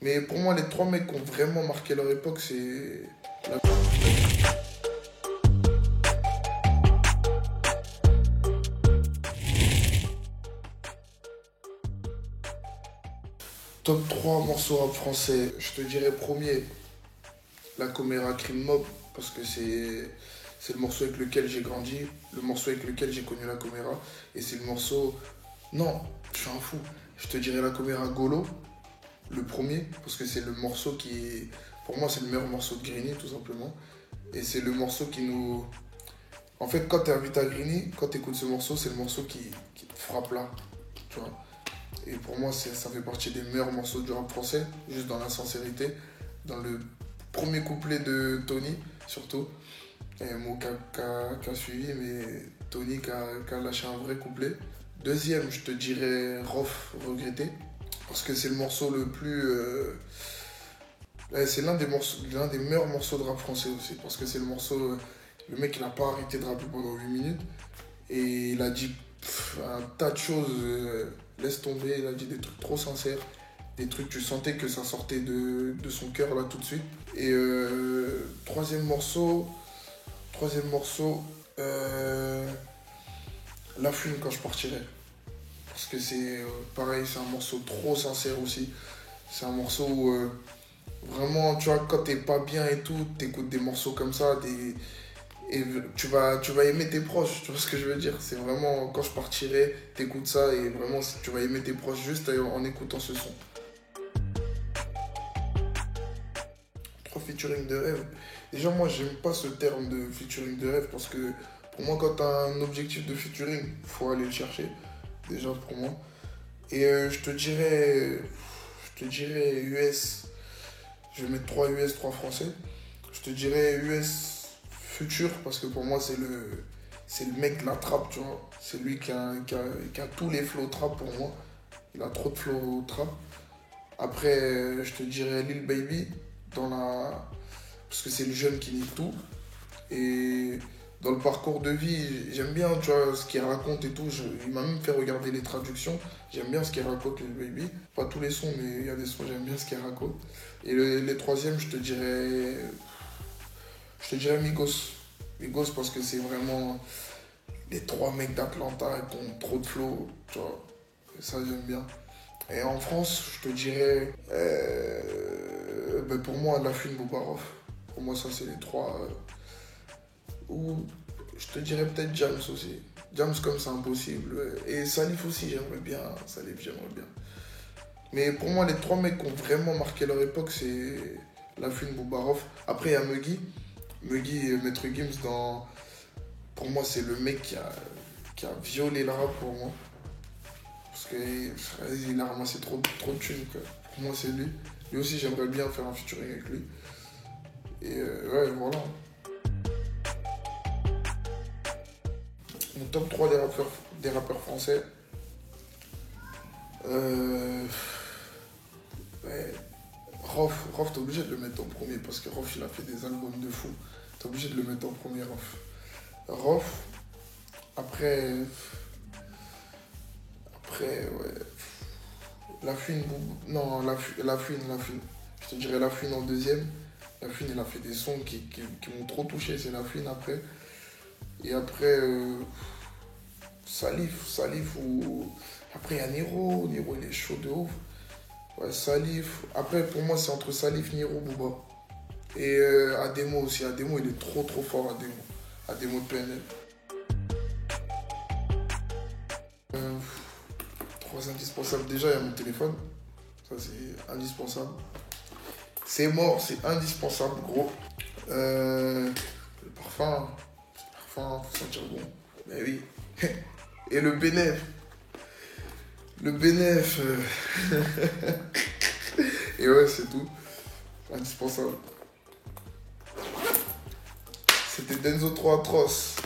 Mais pour moi, les trois mecs qui ont vraiment marqué leur époque, c'est... Top 3 morceaux rap français. Je te dirais premier, La Coméra Crime Mob, parce que c'est le morceau avec lequel j'ai grandi, le morceau avec lequel j'ai connu La Coméra, et c'est le morceau... Non, je suis un fou. Je te dirais La Coméra Golo, le premier, parce que c'est le morceau qui... Pour moi, c'est le meilleur morceau de Grigny, tout simplement. Et c'est le morceau qui nous... En fait, quand tu invites à Grigny, quand tu écoutes ce morceau, c'est le morceau qui te frappe là, tu vois. Et pour moi, ça fait partie des meilleurs morceaux du rap français, juste dans la sincérité. Dans le premier couplet de Tony, surtout. Et moi qui a suivi, mais Tony qui a lâché un vrai couplet. Deuxième, je te dirais Rof Regretté, parce que c'est le morceau le plus... c'est l'un des meilleurs morceaux de rap français aussi, parce que c'est le morceau... Le mec, il n'a pas arrêté de rapper pendant 8 minutes. Et il a dit un tas de choses, laisse tomber, il a dit des trucs trop sincères, des trucs, tu sentais que ça sortait de son cœur là tout de suite. Et troisième morceau, La Fune quand je partirai. Parce que c'est pareil, c'est un morceau trop sincère aussi. C'est un morceau où vraiment, tu vois, quand t'es pas bien et tout, t'écoutes des morceaux comme ça, et tu vas aimer tes proches, tu vois ce que je veux dire? C'est vraiment, quand je partirai, t'écoutes ça et vraiment, tu vas aimer tes proches juste en écoutant ce son. 3 featuring de rêve. Déjà, moi, j'aime pas ce terme de featuring de rêve parce que pour moi, quand t'as un objectif de featuring, faut aller le chercher. Déjà, pour moi. Et je te dirais US. Je vais mettre 3 US, 3 français. Je te dirais US Futur parce que pour moi c'est le mec de la trap, tu vois. C'est lui qui a tous les flows trap pour moi. Il a trop de flows trap. Après, je te dirais Lil Baby parce que c'est le jeune qui nie tout. Et dans le parcours de vie, j'aime bien, tu vois, ce qu'il raconte et tout. Il m'a même fait regarder les traductions. J'aime bien ce qu'il raconte, Lil Baby. Pas tous les sons, mais il y a des sons, j'aime bien ce qu'il raconte. Et les troisièmes, je te dirais Migos. Migos parce que c'est vraiment les trois mecs d'Atlanta qui ont trop de flow, tu vois. Et ça, j'aime bien. Et en France, je te dirais, pour moi, La Fune, Boubaroff. Pour moi, ça, c'est les trois. Ou je te dirais peut-être Jams aussi. Jams comme c'est impossible. Et Salif aussi, j'aimerais bien. Salif, j'aimerais bien. Mais pour moi, les trois mecs qui ont vraiment marqué leur époque, c'est La Fune, Boubaroff. Après, il y a Muggy, Maître Gims, pour moi, c'est le mec qui a violé le rap pour moi. Parce qu'il a ramassé trop de thunes, quoi. Pour moi, c'est lui. Lui aussi, j'aimerais bien faire un featuring avec lui. Et ouais, voilà. Mon top 3 des rappeurs français. Ouais. Rof, t'es obligé de le mettre en premier parce que Rof, il a fait des albums de fou. T'es obligé de le mettre en premier, Rof. Rof, après, ouais. La Fune, non, la Fune. Je te dirais La Fune en deuxième. La Fune, il a fait des sons qui m'ont trop touché, c'est La Fune après. Et après, Salif ou... Après, il y a Niro, il est chaud de ouf. Ouais, Salif. Après, pour moi, c'est entre Salif, Niro, Booba. Et Ademo aussi. Ademo, il est trop fort, Ademo. Ademo de PNL. 3 indispensables. Déjà, il y a mon téléphone. Ça, c'est indispensable. C'est mort, c'est indispensable, gros. Le parfum. Faut sentir bon. Mais oui. Et le bénéf. Le bénéf. Et ouais, c'est tout. Indispensable. C'était Denzo 3 atroce.